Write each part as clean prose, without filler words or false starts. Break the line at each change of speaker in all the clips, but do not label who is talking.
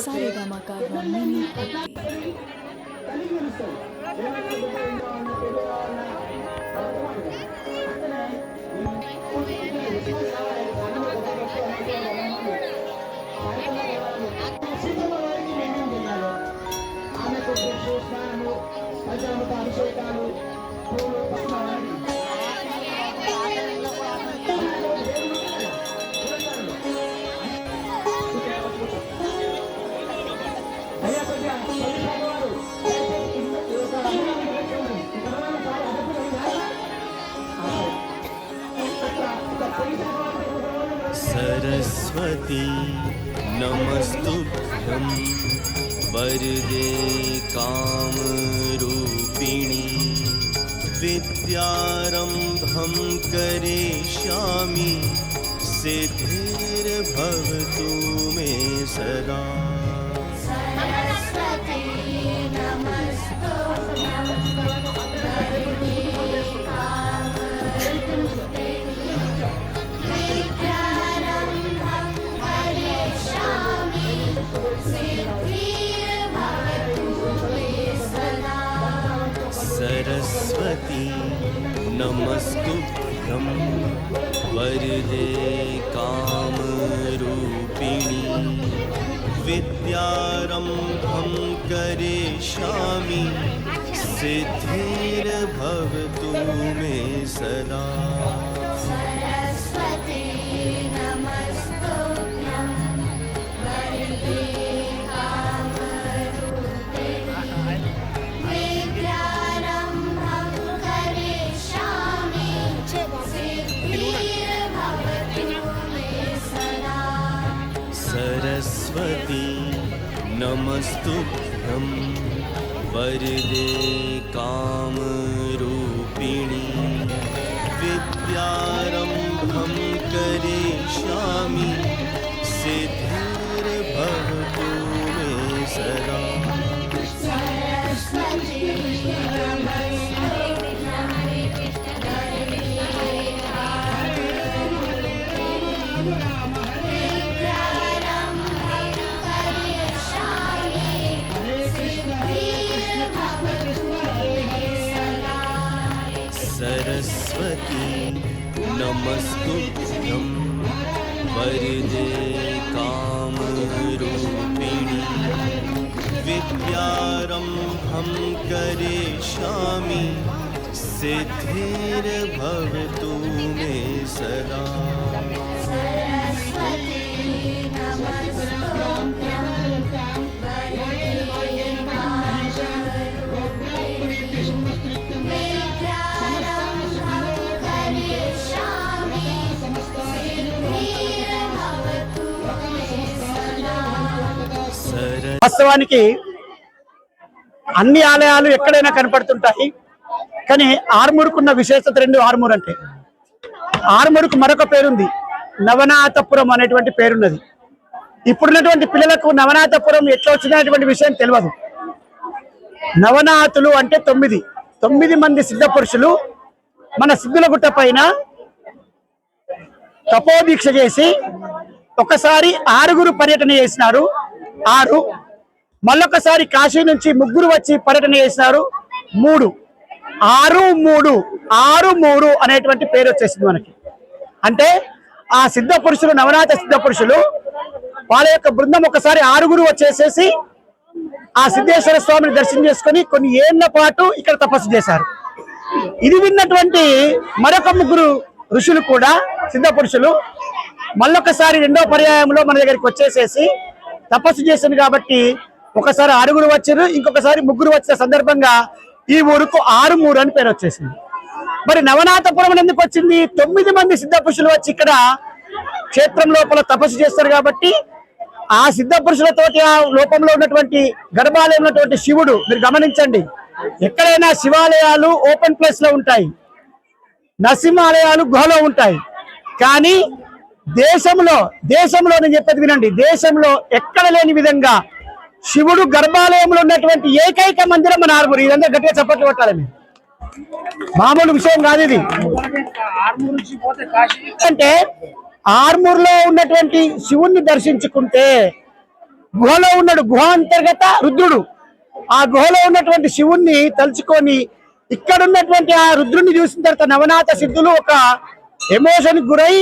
సారేగామకారం mini భక్తి
అభిషేకాలు
सरस्वती नमस्तुभ्यं वरदे कामरूपिणी विद्यारम्भं करिष्यामि सिद्धिर्भवतु मे सदा।
सरस्वती नमस्तुभ्यं वरदे
सरस्वती नमस्तुभ्यं वरदे कामरूपिणी विद्यारम्भं करिष्यामि सिद्धिर्भवतु मे सदा।
सरस्वती नमस्तुभ्यं वरदे
सरस्वती नमस्तुभ्यं वरदे कामरूपिणी विद्यारम्भं करिष्यामि सिद्धिर्भवतु मे सदा।
सरस्वती
सरस्वती नमस्तुभ्यं वरदे कामरूपिणी विद्यारम्भं करिष्यामि सिद्धिर्भवतु मे सदा।
వాస్తవానికి అన్ని ఆలయాలు ఎక్కడైనా కనపడుతుంటాయి, కానీ ఆర్మూరుకున్న విశేషత రెండు. ఆర్మూర్ అంటే ఆర్మూరుకు మరొక పేరుంది, నవనాథపురం అనేటువంటి పేరున్నది. ఇప్పుడున్నటువంటి పిల్లలకు నవనాథపురం ఎట్లా వచ్చినటువంటి విషయం తెలియదు. నవనాథులు అంటే 9 మంది సిద్ధ పురుషులు మన సిద్ధులగుట్ట పైన తపోదీక్ష చేసి ఒకసారి 6 పర్యటన చేసినారు. 6 మళ్ళొకసారి కాశీ నుంచి 3 వచ్చి పర్యటన చేసినారు. 3 6 3 6 3 అనేటువంటి పేరు వచ్చేసింది మనకి. అంటే ఆ సిద్ధ పురుషులు, నవనాథ సిద్ధ పురుషులు వాళ్ళ యొక్క బృందం ఒకసారి 6 వచ్చేసేసి ఆ సిద్ధేశ్వర స్వామిని దర్శనం చేసుకొని కొన్ని ఏళ్ల పాటు ఇక్కడ తపస్సు చేశారు. ఇది విన్నటువంటి మరొక 3 ఋషులు కూడా సిద్ధ పురుషులు మళ్ళొకసారి 2వ పర్యాయంలో మన దగ్గరికి వచ్చేసేసి తపస్సు చేసింది కాబట్టి ఒకసారి 6 వచ్చారు, ఇంకొకసారి 3 వచ్చిన సందర్భంగా ఈ ఊరుకు 6 అని పేరు వచ్చేసింది. మరి నవనాథపురం ఎందుకు వచ్చింది? 9 మంది సిద్ధ పురుషులు వచ్చి ఇక్కడ క్షేత్రం లోపల తపస్సు చేస్తారు కాబట్టి ఆ సిద్ధ పురుషులతోటి ఆ లోపంలో ఉన్నటువంటి గర్భాలయం ఉన్నటువంటి శివుడు, మీరు గమనించండి, ఎక్కడైనా శివాలయాలు ఓపెన్ ప్లేస్ లో ఉంటాయి, నరసింహాలయాలు గుహలో ఉంటాయి. కానీ దేశంలో నేను చెప్పేది వినండి, దేశంలో ఎక్కడ లేని విధంగా శివుడు గర్భాలయంలో ఉన్నటువంటి ఏకైక మందిరం మన ఆర్మూరు. ఇదంతా గట్టిగా చప్పట్లు కొట్టాలి. మీరు మామూలు విషయం కాదు ఇది. అంటే ఆర్మూర్లో ఉన్నటువంటి శివుణ్ణి దర్శించుకుంటే గుహలో ఉన్నాడు, గుహ అంతర్గత రుద్రుడు. ఆ గుహలో ఉన్నటువంటి శివుణ్ణి తలుచుకొని ఇక్కడ ఉన్నటువంటి ఆ రుద్రుడిని చూసిన తర్వాత నవనాథ సిద్ధులు ఒక ఎమోషన్ గురై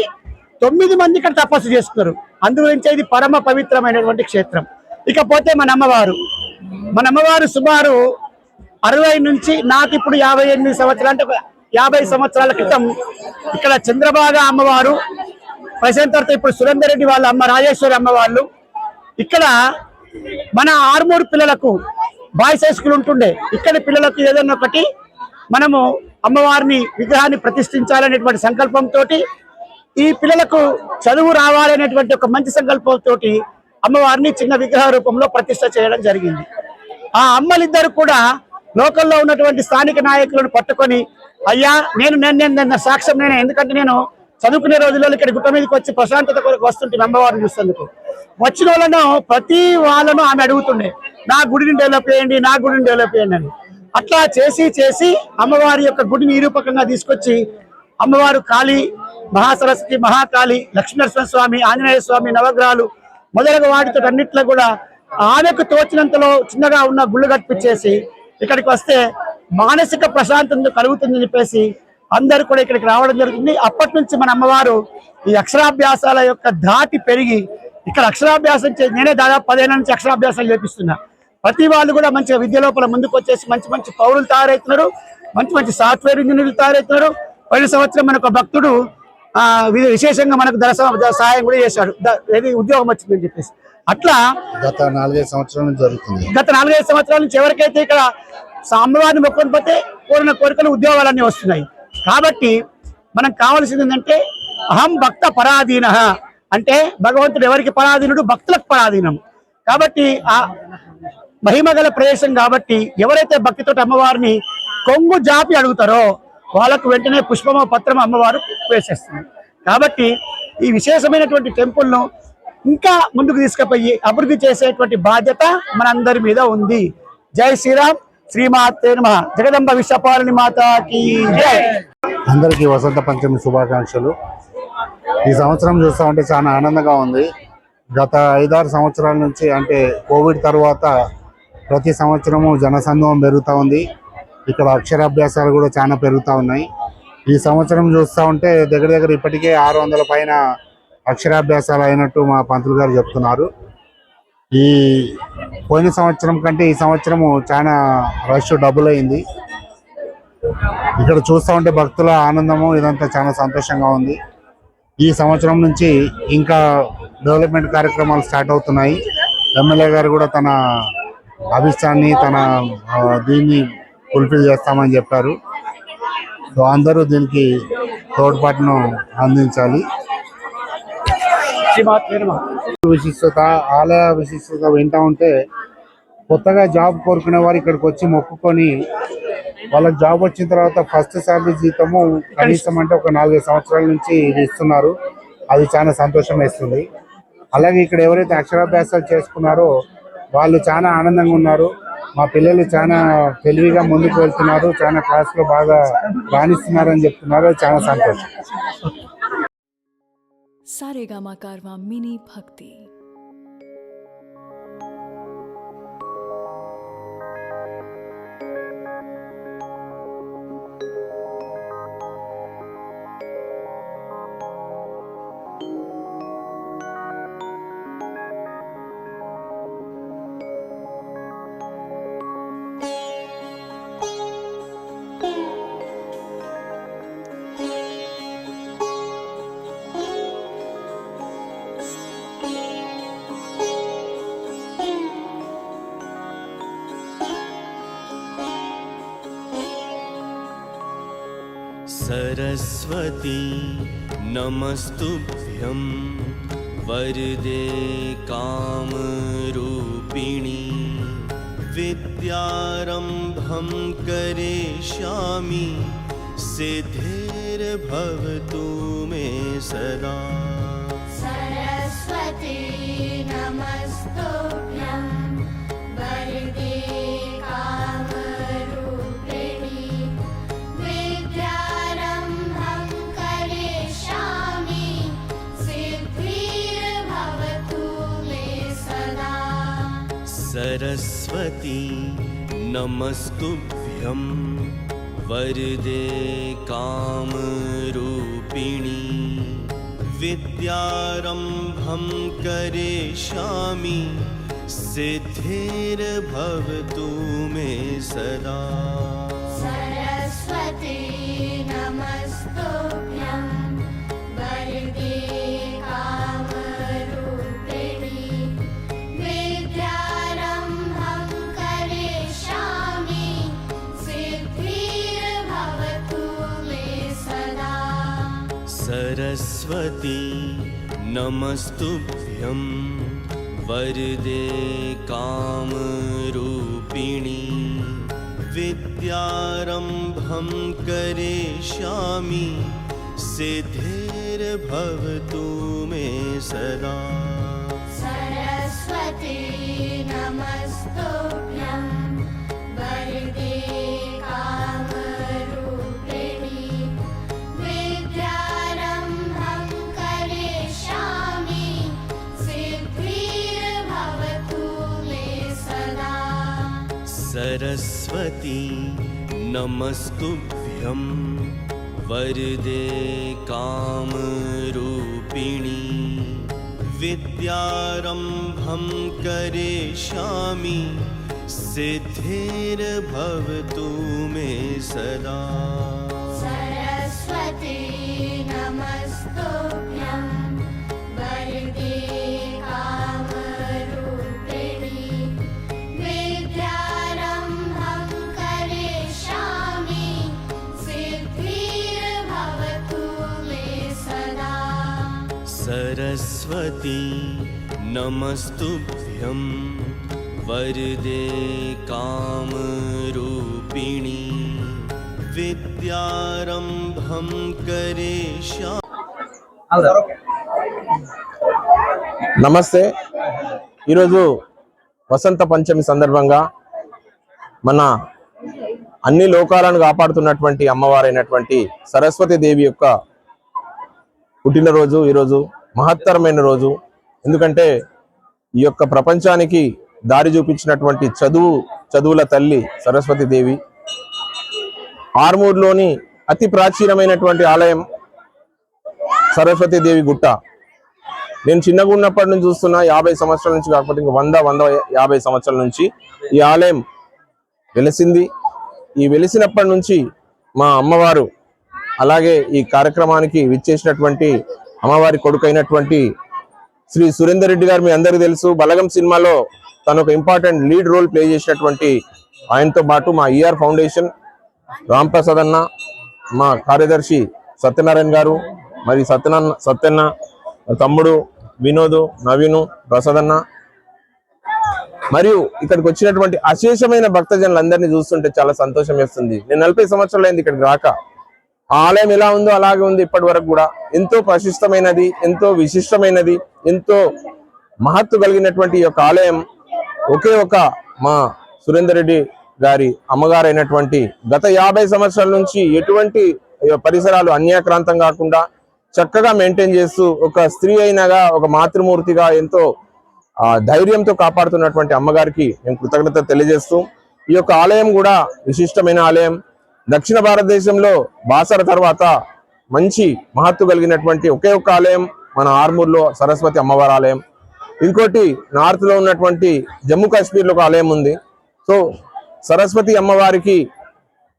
9 మంది ఇక్కడ తపస్సు చేస్తున్నారు. అందుగురించి ఇది పరమ పవిత్రమైనటువంటి క్షేత్రం. ఇకపోతే మన అమ్మవారు సుమారు 60 నుంచి నాకు ఇప్పుడు 58 సంవత్సరాలు, అంటే 50 సంవత్సరాల క్రితం ఇక్కడ చంద్రబాగ అమ్మవారు, ప్రశాంత్ తర్వాత ఇప్పుడు సురేందర్ రెడ్డి వాళ్ళ అమ్మ రాజేశ్వరి అమ్మ వాళ్ళు ఇక్కడ మన ఆర్మూరు పిల్లలకు బాయ్స్ హై స్కూల్ ఉంటుండే, ఇక్కడ పిల్లలకు ఏదైనా ఒకటి మనము అమ్మవారిని విగ్రహాన్ని ప్రతిష్ఠించాలనేటువంటి సంకల్పంతో, ఈ పిల్లలకు చదువు రావాలనేటువంటి ఒక మంచి సంకల్పంతో అమ్మవారిని చిన్న విగ్రహ రూపంలో ప్రతిష్ఠ చేయడం జరిగింది. ఆ అమ్మలిద్దరు కూడా లోకల్లో ఉన్నటువంటి స్థానిక నాయకులను పట్టుకొని, అయ్యా నేను సాక్ష్యం నేనే, ఎందుకంటే నేను చదువుకునే రోజుల్లో ఇక్కడ గుట్ట మీదకి వచ్చి ప్రశాంతత కొరకు వస్తుంటే అమ్మవారిని చూసేందుకు వచ్చిన వాళ్ళను ప్రతి వాళ్ళను ఆమె అడుగుతుండే, నా గుడిని డెవలప్ చేయండి, నా గుడిని డెవలప్ చేయండి అని. అట్లా చేసి అమ్మవారి యొక్క గుడిని నిరూపకంగా తీసుకొచ్చి అమ్మవారు కాళీ, మహాసరస్వతి, మహాకాళి, లక్ష్మీనరసింహ స్వామి, ఆంజనేయ స్వామి, నవగ్రహాలు మొదలగు వాటితో అన్నిట్లో కూడా ఆమెకు తోచినంతలో చిన్నగా ఉన్న గుళ్ళు కట్టించేసి ఇక్కడికి వస్తే మానసిక ప్రశాంతత కలుగుతుందని చెప్పేసి అందరూ కూడా ఇక్కడికి రావడం జరుగుతుంది. అప్పటి నుంచి మన అమ్మవారు ఈ అక్షరాభ్యాసాల యొక్క ధాటి పెరిగి ఇక్కడ అక్షరాభ్యాసం నేనే దాదాపు 10 ఏళ్ళ నుంచి అక్షరాభ్యాసాలు చేపిస్తున్నా. ప్రతి వాళ్ళు కూడా మంచిగా విద్య లోపల ముందుకు వచ్చేసి మంచి పౌరులు తయారవుతున్నారు, మంచి సాఫ్ట్వేర్ ఇంజనీర్లు తయారవుతున్నారు. పోయిన సంవత్సరం మనకు భక్తుడు విశేషంగా మనకు ధర సహాయం కూడా చేశాడు, ఏది ఉద్యోగం వచ్చిందని చెప్పేసి. అట్లా
గత 4-5 సంవత్సరాల నుంచి జరుగుతుంది.
గత 4-5 సంవత్సరాల నుంచి ఎవరికైతే ఇక్కడ అమ్మవారిని మొక్కుని పోతే కోరిన కోరికలు ఉద్యోగాలన్నీ వస్తున్నాయి. కాబట్టి మనకు కావాల్సింది ఏంటంటే అహం భక్త పరాధీన, అంటే భగవంతుడు ఎవరికి పరాధీనుడు? భక్తులకు పరాధీనం. కాబట్టి ఆ మహిమగల ప్రదేశం కాబట్టి ఎవరైతే భక్తితో అమ్మవారిని కొంగు జాపి అడుగుతారో వాళ్ళకు వెంటనే పుష్పమో పత్రమో అమ్మవారు వేసేస్తుంది. కాబట్టి ఈ విశేషమైనటువంటి టెంపుల్ను ఇంకా ముందుకు తీసుకుపోయి అభివృద్ధి చేసేటువంటి బాధ్యత మనందరి మీద ఉంది. జై శ్రీరామ్, శ్రీమాతే నమః, జగదంబ విశ్వపాలిని మాతాకి జై.
అందరికీ వసంత పంచమి శుభాకాంక్షలు. ఈ సంవత్సరం చూస్తా ఉంటే చాలా ఆనందంగా ఉంది. గత 5-6 సంవత్సరాల నుంచి, అంటే కోవిడ్ తర్వాత ప్రతి సంవత్సరము జనసందోహం పెరుగుతూ ఉంది. ఇక్కడ అక్షరాభ్యాసాలు కూడా చాలా పెరుగుతూ ఉన్నాయి. ఈ సంవత్సరం చూస్తూ ఉంటే దగ్గర ఇప్పటికే 600 పైన అక్షరాభ్యాసాలు అయినట్టు మా పంతులు గారు చెప్తున్నారు. ఈ పోయిన సంవత్సరం కంటే ఈ సంవత్సరము చాలా రష్ డబుల్ అయింది. ఇక్కడ చూస్తూ ఉంటే భక్తుల ఆనందము ఇదంతా చాలా సంతోషంగా ఉంది. ఈ సంవత్సరం నుంచి ఇంకా డెవలప్మెంట్ కార్యక్రమాలు స్టార్ట్ అవుతున్నాయి. ఎమ్మెల్యే గారు కూడా తన అభిష్టాన్ని, తన దీన్ని ఫుల్ఫిల్ చేస్తామని చెప్పారు. సో అందరూ దీనికి తోడ్పాటును అందించాలి. విశిష్టత, ఆలయ విశిష్టత వింటా ఉంటే కొత్తగా జాబ్ కోరుకునే వారు ఇక్కడికి వచ్చి మొక్కుకొని వాళ్ళకి జాబ్ వచ్చిన తర్వాత ఫస్ట్ శాలరీ జీతము కనీసం అంటే ఒక 4-5 సంవత్సరాల నుంచి ఇది ఇస్తున్నారు. అది చాలా సంతోషం వేస్తుంది. అలాగే ఇక్కడ ఎవరైతే అక్షరాభ్యాసాలు చేసుకున్నారో వాళ్ళు చాలా ఆనందంగా ఉన్నారు. మా పిల్లలు చాలా తెలివిగా ముందుకు వెళ్తున్నారు, చాలా క్లాస్లో బాగా రాణిస్తున్నారు అని చెప్తున్నారు. చాలా సంతోషం.
सारेगामा कारवां मिनी भक्ति।
सरस्वती नमस्तुभ्यं वरदे कामरूपिणी विद्यारम्भं करिष्यामि सिद्धिर्भवतु मे सदा।
सरस्वती नमस्तुभ्यं वरदे कामरूपिणी विद्यारम्भं करिष्यामि सिद्धिर्भवतु मे सदा।
सरस्वती नमस्तुभ्यं वरदे कामरूपिणी विद्यारम्भं करिष्यामि सिद्धिर्भवतु मे सदा
सरस्वती नमस्तुभ्यं वरदे कामरूपिणी विद्यारम्भं करिष्यामि सिद्धिर्भवतु मे सदा
सरस्वती नमस्तुभ्यं वरदे कामरूपिणी विद्यारम्भं करिष्यामि सिद्धिर्भवतु मे सदा
सरस्वती नमस्तुभ्यं वरदे कामरूपिणी विद्यारम्भं करिष्यामि सिद्धिर्भवतु मे सदा
सरस्वती नमस्तुभ्यं वरदे कामरूपिणी विद्यारम्भं करिष्यामि सिद्धिर्भवतु मे सदा
सरस्वती नमस्तुभ्यं वरदे कामरूपिणी विद्यारम्भं करिष्यामि सिद्धिर्भवतु मे सदा
सरस्वती नमस्तुभ्यं वरदे कामरूपिणी विद्यारम्भं करिष्यामि
నమస్తే. ఈరోజు వసంత పంచమి సందర్భంగా మన అన్ని లోకాలను కాపాడుతున్నటువంటి అమ్మవారైనటువంటి సరస్వతి దేవి యొక్క పుట్టినరోజు ఈరోజు మహత్తరమైన రోజు. ఎందుకంటే ఈ యొక్క ప్రపంచానికి దారి చూపించినటువంటి చదువుల తల్లి సరస్వతి దేవి. ఆర్మూర్లోని అతి ప్రాచీనమైనటువంటి ఆలయం సరస్వతి దేవి గుట్ట. నేను చిన్నగా ఉన్నప్పటి నుంచి చూస్తున్నా, 50 సంవత్సరాల నుంచి కాకపోతే ఇంకా 150 సంవత్సరాల నుంచి ఈ ఆలయం వెలిసింది. ఈ వెలిసినప్పటి నుంచి మా అమ్మవారు, అలాగే ఈ కార్యక్రమానికి విచ్చేసినటువంటి అమ్మవారి కొడుకైనటువంటి శ్రీ సురేందర్ రెడ్డి గారు మీ అందరికీ తెలుసు. బలగం సినిమాలో తను ఒక ఇంపార్టెంట్ లీడ్ రోల్ ప్లే చేసినటువంటి ఆయనతో పాటు మా ఈఆర్ ఫౌండేషన్ రాంప్రసాద్ అన్న, మా కార్యదర్శి సత్యనారాయణ గారు, మరి సత్యన్న తమ్ముడు వినోద్, నవీను, ప్రసాద్ అన్న, మరియు ఇక్కడికి వచ్చినటువంటి అశేషమైన భక్తజనులందరినీ చూస్తుంటే చాలా సంతోషం వేస్తుంది. నేను 40 సంవత్సరాలు అయింది ఇక్కడికి రాక. ఆ ఆలయం ఎలా ఉందో అలాగే ఉంది ఇప్పటి వరకు కూడా. ఎంతో ప్రశస్తమైనది, ఎంతో విశిష్టమైనది, ఎంతో మహత్తు కలిగినటువంటి ఈ యొక్క ఆలయం ఒకే ఒక మా సురేందర్ రెడ్డి గారి అమ్మగారు అయినటువంటి గత 50 సంవత్సరాల నుంచి ఎటువంటి పరిసరాలు అన్యాక్రాంతం కాకుండా చక్కగా మెయింటైన్ చేస్తూ ఒక స్త్రీ అయినగా, ఒక మాతృమూర్తిగా ఎంతో ధైర్యంతో కాపాడుతున్నటువంటి అమ్మగారికి మేము కృతజ్ఞత తెలియజేస్తూ, ఈ యొక్క ఆలయం కూడా విశిష్టమైన ఆలయం. దక్షిణ భారతదేశంలో బాసర తర్వాత మంచి మహత్తు కలిగినటువంటి ఒకే ఒక్క ఆలయం మన ఆర్మూర్లో సరస్వతి అమ్మవారి ఆలయం. ఇంకోటి నార్త్ లో ఉన్నటువంటి జమ్మూ కాశ్మీర్లో ఒక ఆలయం ఉంది. సో సరస్వతి అమ్మవారికి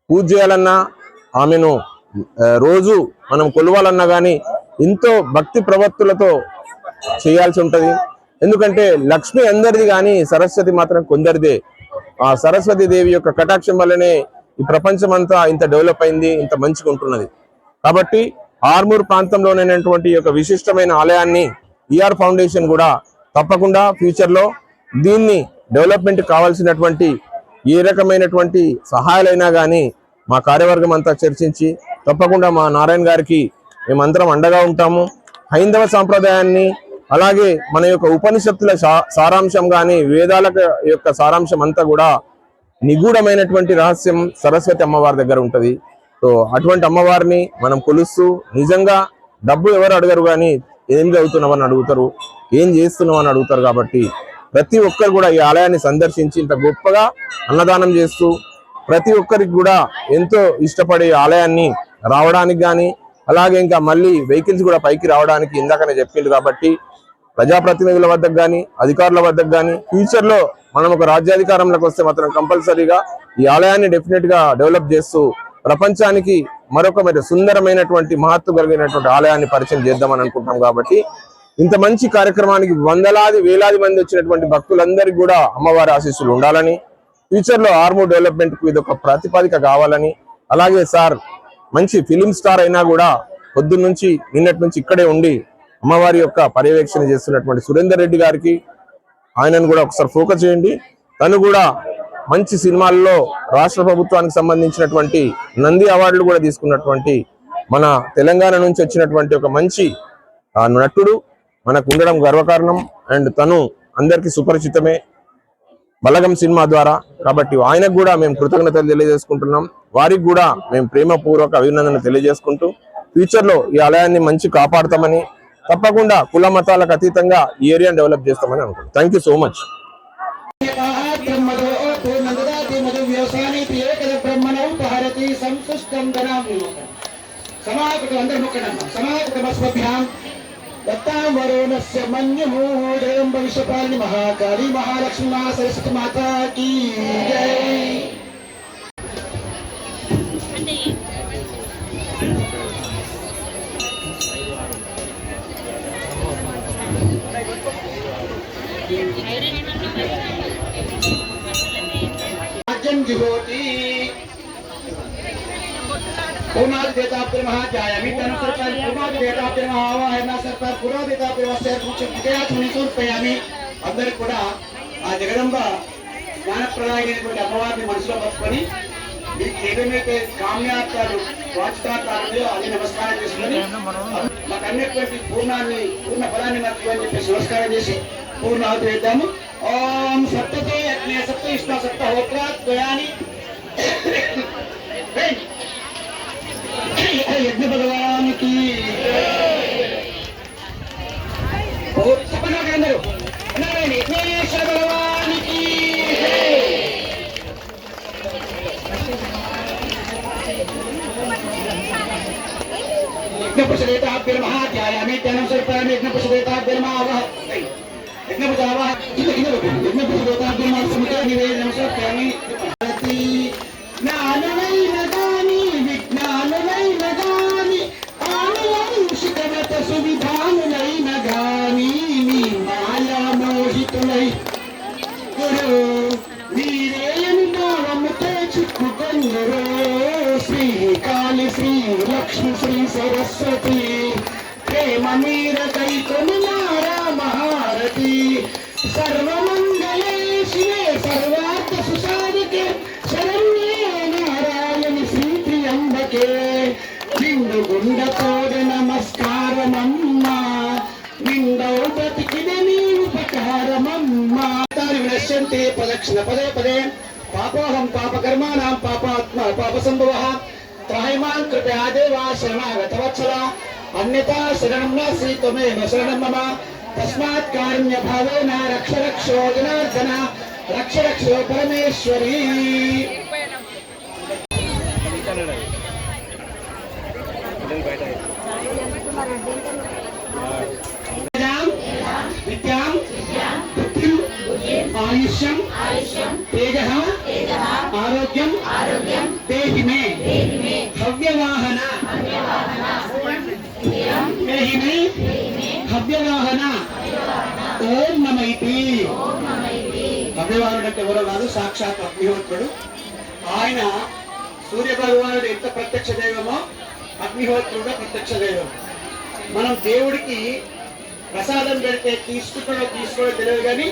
పూజ చేయాలన్నా, ఆమెను రోజు మనం కొలవాలన్నా కానీ ఎంతో భక్తి ప్రవత్తులతో చేయాల్సి ఉంటది. ఎందుకంటే లక్ష్మి అందరిది కానీ సరస్వతి మాత్రం కొందరిదే. ఆ సరస్వతి దేవి యొక్క కటాక్షం వల్లనే ఈ ప్రపంచం అంతా ఇంత డెవలప్ అయింది, ఇంత మంచిగా ఉంటున్నది. కాబట్టి ఆర్మూర్ ప్రాంతంలోనైనటువంటి ఈ యొక్క విశిష్టమైన ఆలయాన్ని ఈఆర్ ఫౌండేషన్ కూడా తప్పకుండా ఫ్యూచర్ లో దీన్ని డెవలప్మెంట్ కావాల్సినటువంటి ఏ రకమైనటువంటి సహాయాలైనా కానీ మా కార్యవర్గం అంతా చర్చించి తప్పకుండా మా నారాయణ గారికి మేమందరం అండగా ఉంటాము. హైందవ సాంప్రదాయాన్ని, అలాగే మన యొక్క ఉపనిషత్తుల సారాంశం కానీ వేదాల యొక్క సారాంశం అంతా కూడా నిగూఢమైనటువంటి రహస్యం సరస్వతి అమ్మవారి దగ్గర ఉంటది. సో అటువంటి అమ్మవారిని మనం కొలుస్తూ, నిజంగా డబ్బు ఎవరు అడగరు కానీ ఏం చదువుతున్నామని అడుగుతారు, ఏం చేస్తున్నామని అడుగుతారు. కాబట్టి ప్రతి ఒక్కరు కూడా ఈ ఆలయాన్ని సందర్శించి ఇంత గొప్పగా అన్నదానం చేస్తూ ప్రతి ఒక్కరికి కూడా ఎంతో ఇష్టపడే ఆలయాన్ని రావడానికి కానీ అలాగే ఇంకా మళ్ళీ వెహికల్స్ కూడా పైకి రావడానికి ఇందాకనే చెప్పిండు కాబట్టి ప్రజాప్రతినిధుల వద్దకు కానీ అధికారుల వద్దకు కానీ ఫ్యూచర్ లో మనం ఒక రాజ్యాధికారంలోకి వస్తే మాత్రం కంపల్సరీగా ఈ ఆలయాన్ని డెఫినెట్ గా డెవలప్ చేస్తూ ప్రపంచానికి మరొక మరి సుందరమైనటువంటి మహత్వం కలిగినటువంటి ఆలయాన్ని పరిచయం చేద్దామని అనుకుంటున్నాం కాబట్టి ఇంత మంచి కార్యక్రమానికి వందలాది వేలాది మంది వచ్చినటువంటి భక్తులందరికీ కూడా అమ్మవారి ఆశీస్సులు ఉండాలని ఫ్యూచర్ లో ఆర్మూర్ డెవలప్మెంట్ కు ఇది ఒక ప్రాతిపదిక కావాలని అలాగే సార్ మంచి ఫిలిం స్టార్ అయినా కూడా పొద్దున్న నుంచి నిన్నటి నుంచి ఇక్కడే ఉండి అమ్మవారి యొక్క పర్యవేక్షణ చేస్తున్నటువంటి సురేందర్ రెడ్డి గారికి ఆయనను కూడా ఒకసారి ఫోకస్ చేయండి. తను కూడా మంచి సినిమాల్లో రాష్ట్ర ప్రభుత్వానికి సంబంధించినటువంటి నంది అవార్డులు కూడా తీసుకున్నటువంటి మన తెలంగాణ నుంచి వచ్చినటువంటి ఒక మంచి నటుడు మనకు ఉండడం గర్వకారణం. అండ్ తను అందరికీ సుపరిచితమే బలగం సినిమా ద్వారా. కాబట్టి ఆయనకు కూడా మేము కృతజ్ఞతలు తెలియజేసుకుంటున్నాం. వారికి కూడా మేము ప్రేమపూర్వక అభినందన తెలియజేసుకుంటూ ఫ్యూచర్ లో ఈ ఆలయాన్ని మంచి కాపాడుతామని తప్పకుండా కుల మతాలకు అతీతంగా ఈ ఏరియాని డెవలప్ చేస్తామని అనుకుంటున్నాం. Thank you so much.
दत्तावरोणस्य मन्यमूढयं भविष्यपालिनी महाकाली महालक्ष्मी महासरस्वती माता की जय। राज्यं जुहोति पूर्णादि देवताभ्यो नमः ध्यायामि तनुसर्पान् पूर्णादि देवताभ्यो नमः आवाहयामि सर्पान् पूर्णादि देवताभ्यो नमः विजयात्मनि समर्पयामि। అందరికీ కూడా ఆ జగదంబ జ్ఞానప్రదాయమైనటువంటి అమ్మవారిని మనసులో పట్టుకొని మీకు ఏదైతే కామ్యార్థాలు వాచితార్థాలు అన్ని నమస్కారం చేసుకొని మాకు అన్నిటువంటి పూర్ణ ఫలాన్ని మాకు అని చెప్పేసి నమస్కారం చేసి పూర్ణాహుతి వేద్దాము. ఓం సప్తతే అగ్నే సప్త విష్ణు సప్త హోత్రాత్ ద్వయాని यज्ञ भगवान की सपना के अंदर यज्ञेश्वर भगवान की यज्ञ पुष्पेताभ्यो नमः ध्यायामि तनुसर्पामि यज्ञ पुष्पेताभ्यो नमः आवाह यज्ञ पुष्पावाह यज्ञ पुष्पेताभ्यो नमः समुद्र निवेदनं समर्पयामि। श्री लक्ष्मी श्री सरस्वती प्रेम मीर कई कुमारा महारती सर्वमंगले शिवे सर्वार्थ सुसाधिके शरण्ये नारायणि श्री त्र्यंबके निंदु गुंड तोड नमस्कारमम्मा निंदौ प्रतिकिद उपकारमम्मा तानि विनश्यन्ते प्रदक्षिण पदे पदे पापोहं पापकर्माणां पापात्मा पापसंभवः त्राहिमां कृपया देवा शरणागत वत्सला अन्यथा शरणं नास्ति त्वमेव शरणं मम तस्मात् कारुण्य भावेन रक्ष रक्षो जनार्दन रक्ष रक्षो परमेश्वरी। विद्यां आयुष्यं तेजः आरोग्यं देहि मे हव्यवाहन देहि मे हव्यवाहन ओम नमः इति। హవ్యవాహనుడు అంటే ఎవరో కాదు, సాక్షాత్ అగ్నిహోత్రుడు. ఆయన సూర్య భగవానుడు ఎంత ప్రత్యక్ష దైవమో అగ్నిహోత్రుడు ప్రత్యక్ష దైవం. మనం దేవుడికి ప్రసాదం పెడితే తీసుకోవడం తెలియదు కానీ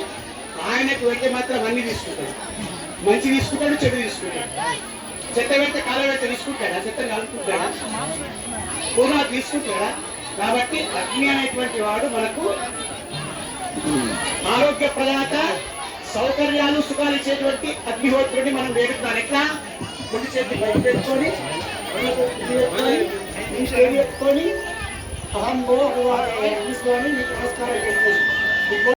ఆయనకు పెడితే మాత్రం అన్ని తీసుకుంటాడు. మంచి తీసుకుంటాడు, చెడు తీసుకుంటాడు. చెత్త పెడితే కాల పెడితే తీసుకుంటాడా? చెత్త కలుపుకుంటాడా? పూర్ణ తీసుకుంటాడా? కాబట్టి అగ్ని అనేటువంటి వాడు మనకు ఆరోగ్య ప్రదాత, సౌకర్యాలు సుఖాలు ఇచ్చేటువంటి అగ్నిహోత్రుడిని మనం వేడుకున్నాం. ఎట్లా? ముందు చేతి బయట పెట్టుకొని అహం తీసుకొని మీకు నమస్కారం చేసుకోండి.